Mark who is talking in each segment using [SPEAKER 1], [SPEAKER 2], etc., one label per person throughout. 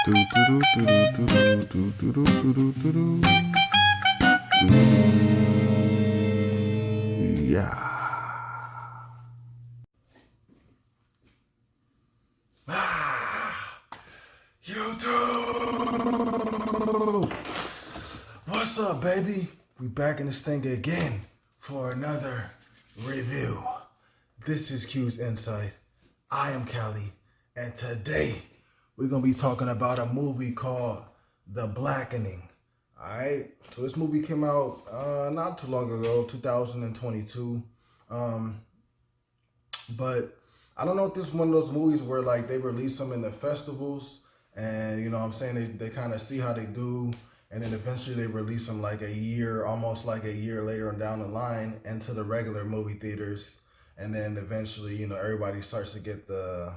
[SPEAKER 1] Yeah. YouTube! What's up, baby? We back in this thing again for another review. This is Q's Insight. I am Callie, and today we're gonna be talking about a movie called The Blackening. Alright, so this movie came out not too long ago, 2022. But I don't know if this is one of those movies where like they release them in the festivals and you know what I'm saying, they kind of see how they do, and then eventually they release them like almost like a year later and down the line into the regular movie theaters, and then eventually, you know, everybody starts to get the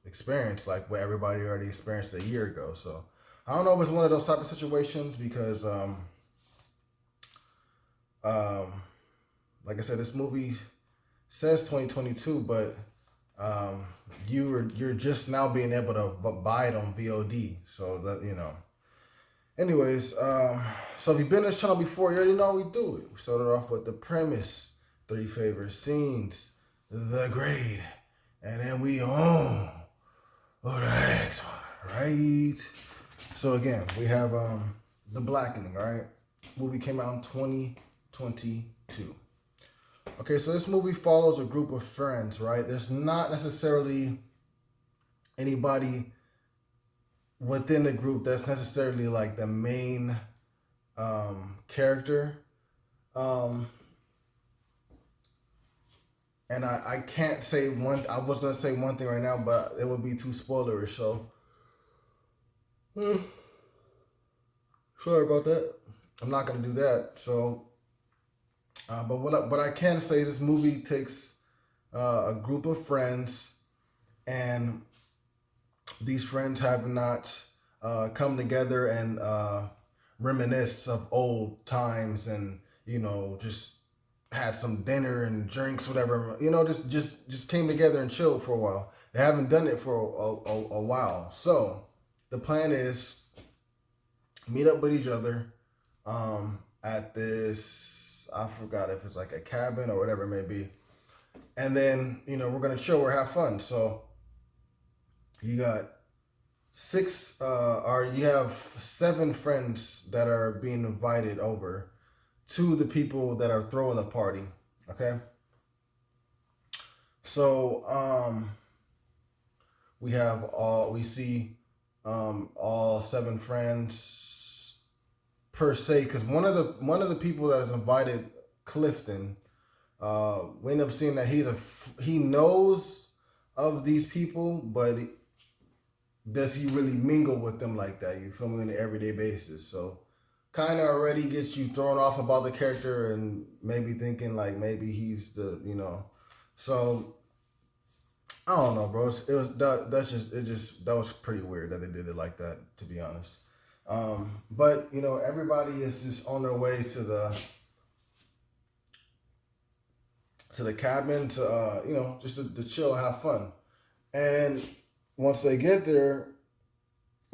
[SPEAKER 1] experience like what everybody already experienced a year ago. So I don't know if it's one of those type of situations because like I said, this movie says 2022, but you're just now being able to buy it on VOD. So that, you know. Anyways, so if you've been to this channel before, you already know how we do it. We started off with the premise, 3 favorite scenes, the grade, and then we the next one, right? So again, we have The Blackening, all right? Movie came out in 2022. Okay, so this movie follows a group of friends, right? There's not necessarily anybody within the group that's necessarily like the main character. And I can't say one, I was going to say one thing right now, but it would be too spoilerish, so sorry about that. I'm not going to do that, so but what I can say is this movie takes a group of friends, and these friends have not come together and reminisce of old times, and you know, just had some dinner and drinks, whatever. You know, just came together and chilled for a while. They haven't done it for a while, so the plan is meet up with each other at this. I forgot if it's like a cabin or whatever it may be. And then, you know, we're going to chill or have fun. So you got you have 7 friends that are being invited over to the people that are throwing the party. Okay. So, we see all 7 friends per se, because one of the people that is invited, Clifton, we end up seeing that he knows of these people, but does he really mingle with them like that? You feel me, on an everyday basis? So kind of already gets you thrown off about the character and maybe thinking like maybe he's the, you know. So I don't know, bro. That was pretty weird that they did it like that, to be honest. But you know, everybody is just on their way to the cabin to you know, just to chill and have fun. And once they get there,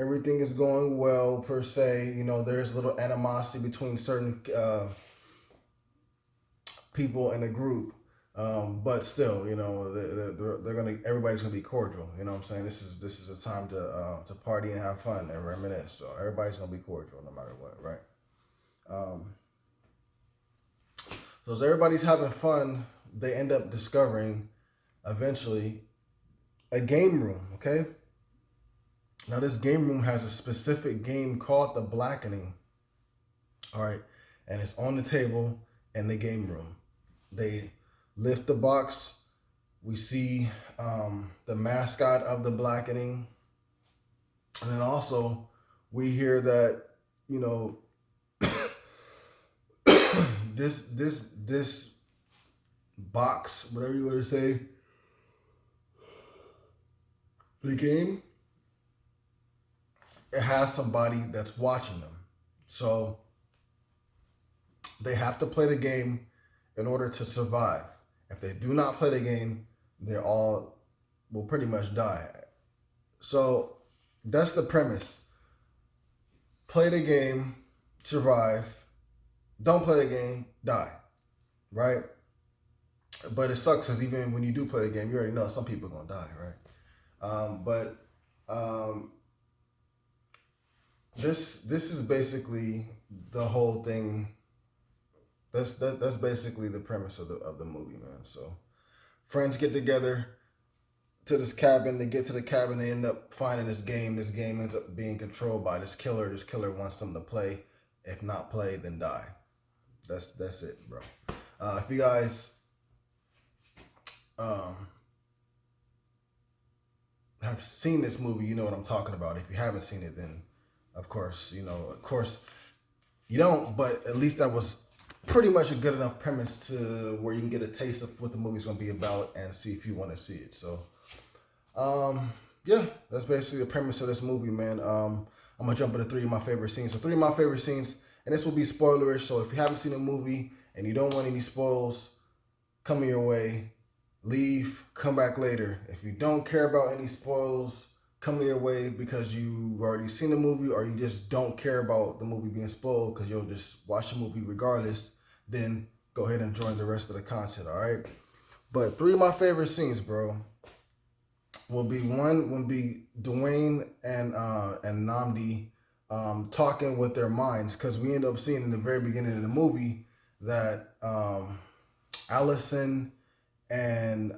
[SPEAKER 1] everything is going well per se. You know, there's a little animosity between certain people in the group, but still, you know, everybody's gonna be cordial. You know what I'm saying? This is a time to party and have fun and reminisce. So everybody's gonna be cordial no matter what, right? So as everybody's having fun, they end up discovering eventually a game room. Okay. Now this game room has a specific game called The Blackening. All right, and it's on the table in the game room. They lift the box. We see the mascot of The Blackening. And then also we hear that, you know, this box, whatever you want to say, the game, it has somebody that's watching them. So they have to play the game in order to survive. If they do not play the game, they all will pretty much die. So That's the premise. Play the game, survive. Don't play the game, die. Right? But it sucks because even when you do play the game, you already know some people are gonna die, right? But this is basically the whole thing. That's basically the premise of the movie, man. So friends get together to this cabin. They get to the cabin. They end up finding this game. This game ends up being controlled by this killer. This killer wants them to play. If not play, then die. That's it, bro. If you guys have seen this movie, you know what I'm talking about. If you haven't seen it, then of course you don't. But at least that was pretty much a good enough premise to where you can get a taste of what the movie's gonna be about and see if you want to see it. So, yeah, that's basically the premise of this movie, man. I'm gonna jump into 3 of my favorite scenes. So 3 of my favorite scenes, and this will be spoilerish. So if you haven't seen the movie and you don't want any spoils coming your way, leave, come back later. If you don't care about any spoils coming your way because you've already seen the movie or you just don't care about the movie being spoiled because you'll just watch the movie regardless, then go ahead and join the rest of the content, all right? But 3 of my favorite scenes, bro, will be Dwayne and Namdi talking with their minds, because we end up seeing in the very beginning of the movie that Allison and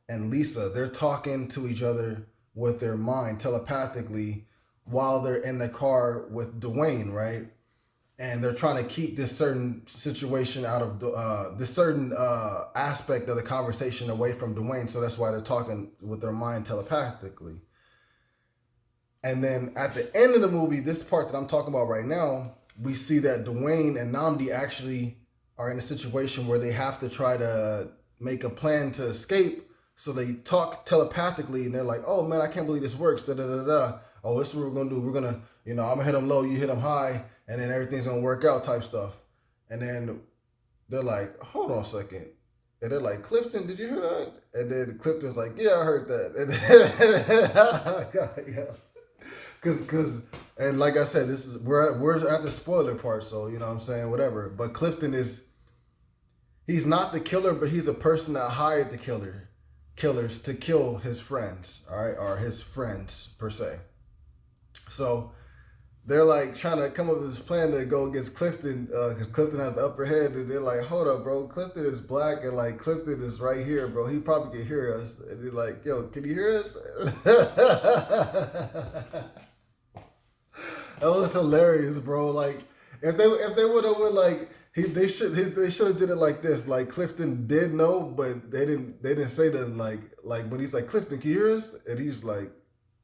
[SPEAKER 1] Lisa, they're talking to each other with their mind telepathically while they're in the car with Dwayne, right? And they're trying to keep this certain situation out of this certain aspect of the conversation away from Dwayne. So that's why they're talking with their mind telepathically. And then at the end of the movie, this part that I'm talking about right now, we see that Dwayne and Namdi actually are in a situation where they have to try to make a plan to escape. So they talk telepathically and they're like, oh man, I can't believe this works. Da da da da. Oh, this is what we're gonna do. We're gonna, I'm gonna hit them low, you hit them high, and then everything's gonna work out type stuff. And then they're like, hold on a second. And they're like, Clifton, did you hear that? And then Clifton's like, yeah, I heard that. And then, Cause and like I said, we're at the spoiler part, so you know what I'm saying, whatever. But Clifton he's not the killer, but he's a person that hired the killers to kill his friends, all right, or his friends per se. So they're like trying to come up with this plan to go against Clifton, because Clifton has the upper head, and they're like, hold up, bro, Clifton is black, and like Clifton is right here, bro. He probably can hear us. And they're like, yo, can you hear us? That was hilarious, bro. Like if they would have went like they should have did it like this. Like Clifton did know, but they didn't say that like when he's like, Clifton, can you hear us? And he's like,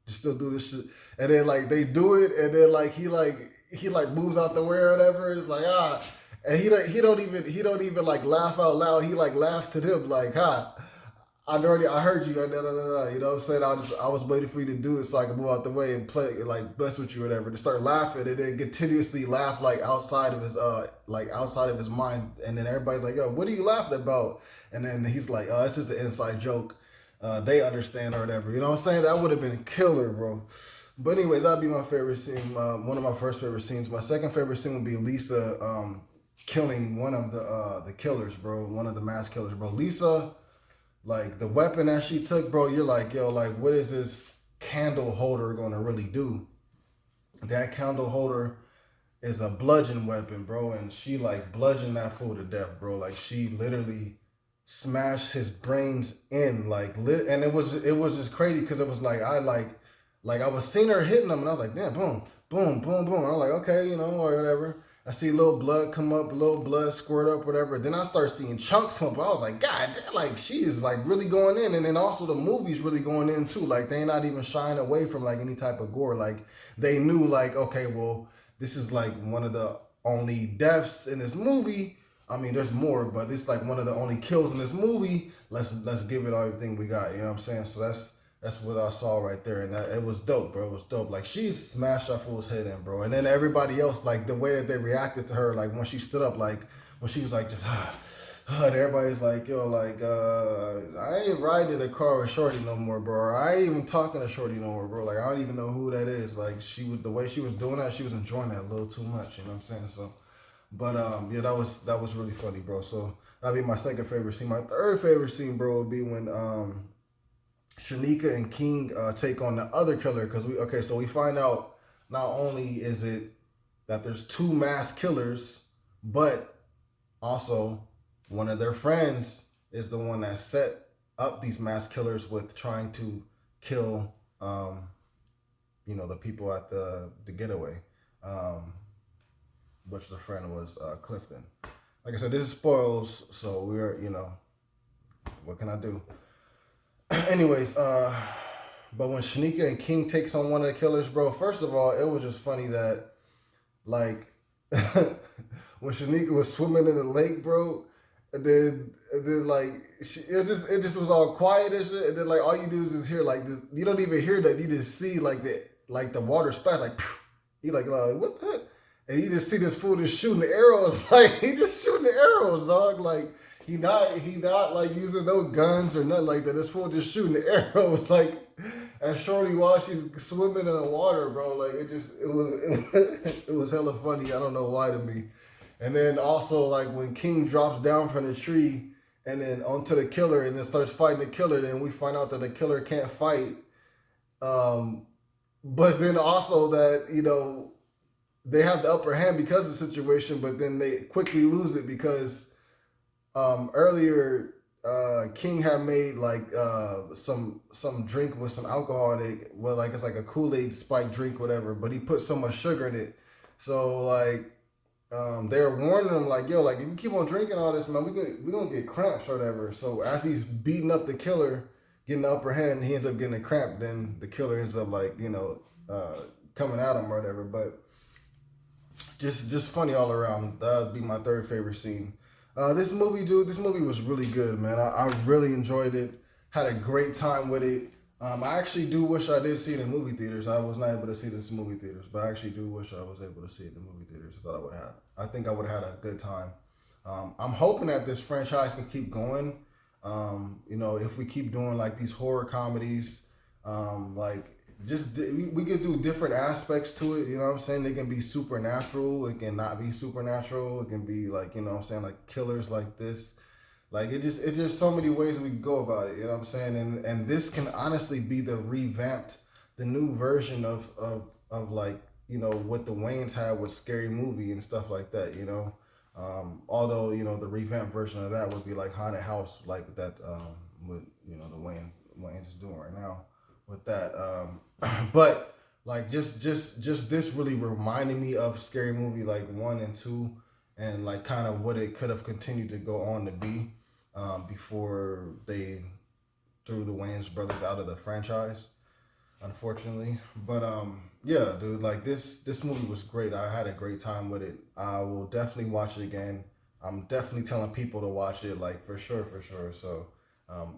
[SPEAKER 1] you still do this shit. And then like they do it, and then like he moves out the way or whatever. It's like and he don't even like laugh out loud. He like laughs to them like I heard you. You know what I'm saying? I was waiting for you to do it so I could move out the way and play, like mess with you or whatever. To start laughing and then continuously laugh like outside of his mind. And then everybody's like, yo, what are you laughing about? And then he's like, oh, it's just an inside joke. They understand or whatever. You know what I'm saying? That would have been killer, bro. But anyways, that'd be my favorite scene. One of my first favorite scenes. My second favorite scene would be Lisa killing one of the killers, bro. One of the mass killers, bro. Lisa. Like, the weapon that she took, bro, you're like, yo, like, what is this candle holder going to really do? That candle holder is a bludgeon weapon, bro, and she, like, bludgeoned that fool to death, bro. Like, she literally smashed his brains in, like, and it was just crazy because it was like, I was seeing her hitting him, and I was like, damn, boom, boom, boom, boom. I was like, okay, or whatever. I see a little blood come up, a little blood squirt up, whatever. Then I start seeing chunks come up. I was like, God, like she is like really going in. And then also the movie's really going in too. Like they not even shying away from like any type of gore. Like they knew like, okay, well, this is like one of the only deaths in this movie. I mean, there's more, but this is like one of the only kills in this movie. Let's give it everything we got. You know what I'm saying? So that's what I saw right there, and it was dope, bro. It was dope. Like, she smashed that fool's head in, bro. And then everybody else, like, the way that they reacted to her, like, when she stood up, like, when she was like, just, And everybody's like, yo, like, I ain't riding in a car with Shorty no more, bro. Or I ain't even talking to Shorty no more, bro. Like, I don't even know who that is. Like, the way she was doing that, she was enjoying that a little too much. You know what I'm saying? So, but yeah, that was really funny, bro. So that'd be my second favorite scene. My third favorite scene, bro, would be when Shanika and King take on the other killer. So we find out not only is it that there's two mass killers, but also one of their friends is the one that set up these mass killers with trying to kill, the people at the getaway, which the friend was Clifton. Like I said, this is spoils, so we're, what can I do? Anyways, but when Shanika and King takes on one of the killers, bro, first of all, it was just funny that, like, when Shanika was swimming in the lake, bro, and then like, it just was all quiet and shit, and then, like, all you do is just hear, like, this, you don't even hear that, you just see, like, the water splash, like, you like, what the heck? And you just see this fool just shooting the arrows, like, he just shooting the arrows, dog, like, he not like using no guns or nothing like that. This fool just shooting the arrows, like, and Shorty while she's swimming in the water, bro. Like, it was hella funny. I don't know why to me. And then also, like, when King drops down from the tree and then onto the killer and then starts fighting the killer, then we find out that the killer can't fight. But then also that, they have the upper hand because of the situation, but then they quickly lose it because earlier King had made like some drink with some alcohol in it. Well, like it's like a Kool-Aid spiked drink, whatever. But he put so much sugar in it, so like they're warning him like, yo, like if you keep on drinking all this, man, we gonna get cramps or whatever. So as he's beating up the killer, getting the upper hand, he ends up getting a cramp. Then the killer ends up like coming at him or whatever. But just funny all around. That'd be my third favorite scene. This movie was really good, man. I really enjoyed it. Had a great time with it. I actually do wish I did see it in movie theaters. I was not able to see this in movie theaters, but I actually do wish I was able to see it in movie theaters. I think I would have had a good time. I'm hoping that this franchise can keep going. If we keep doing like these horror comedies, we could do different aspects to it, you know what I'm saying? It can be supernatural, it can not be supernatural, it can be like, like killers like this. Like it's just so many ways we can go about it, you know what I'm saying? And this can honestly be the new version of like, what the Wayans had with Scary Movie and stuff like that, although, the revamped version of that would be like Haunted House, like that, what, the Wayans is doing right now with that. But like just this really reminded me of Scary Movie like 1 and 2 and like kind of what it could have continued to go on to be before they threw the Wayans brothers out of the franchise, unfortunately. But yeah, dude, like this movie was great. I had a great time with it. I will definitely watch it again. I'm definitely telling people to watch it, like for sure. So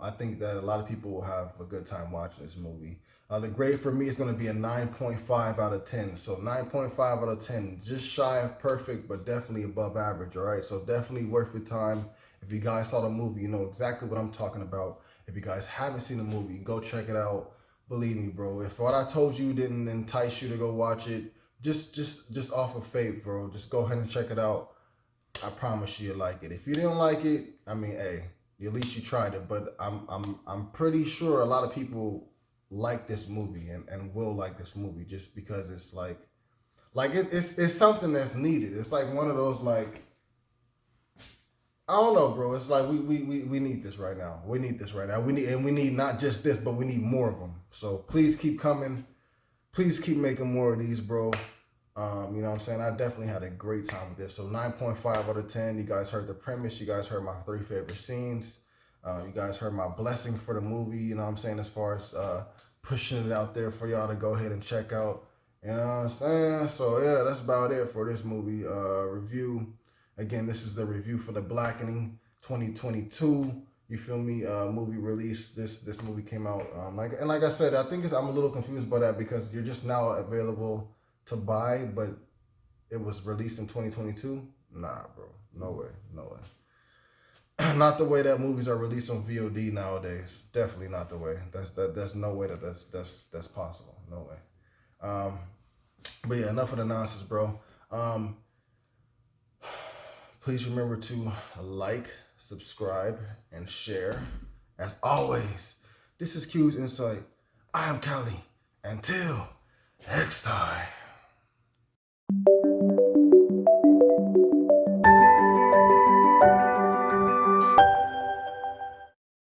[SPEAKER 1] I think that a lot of people will have a good time watching this movie. The grade for me is going to be a 9.5 out of 10. So 9.5 out of 10, just shy of perfect, but definitely above average, all right? So definitely worth your time. If you guys saw the movie, you know exactly what I'm talking about. If you guys haven't seen the movie, go check it out. Believe me, bro. If what I told you didn't entice you to go watch it, just off of faith, bro. Just go ahead and check it out. I promise you'll like it. If you didn't like it, I mean, hey, at least you tried it. But I'm pretty sure a lot of people like this movie and will like this movie just because it's like it's something that's needed. It's like one of those like, I don't know, bro. It's like we need this right now. We need this right now. We need not just this, but we need more of them. So please keep coming. Please keep making more of these, bro. You know what I'm saying? I definitely had a great time with this. So 9.5 out of 10. You guys heard the premise. You guys heard my 3 favorite scenes. You guys heard my blessing for the movie. You know what I'm saying? As far as pushing it out there for y'all to go ahead and check out. You know what I'm saying? So yeah, that's about it for this movie review. Again, this is the review for the Blackening 2022. You feel me? Movie release. This movie came out. Like I said, I think I'm a little confused by that because you're just now available to buy, but it was released in 2022. Nah, bro. No way. Not the way that movies are released on VOD nowadays. Definitely not the way. There's no way that's possible. No way. But yeah, enough of the nonsense, bro. Please remember to like, subscribe, and share. As always, this is Q's Insight. I am Cali. Until next time.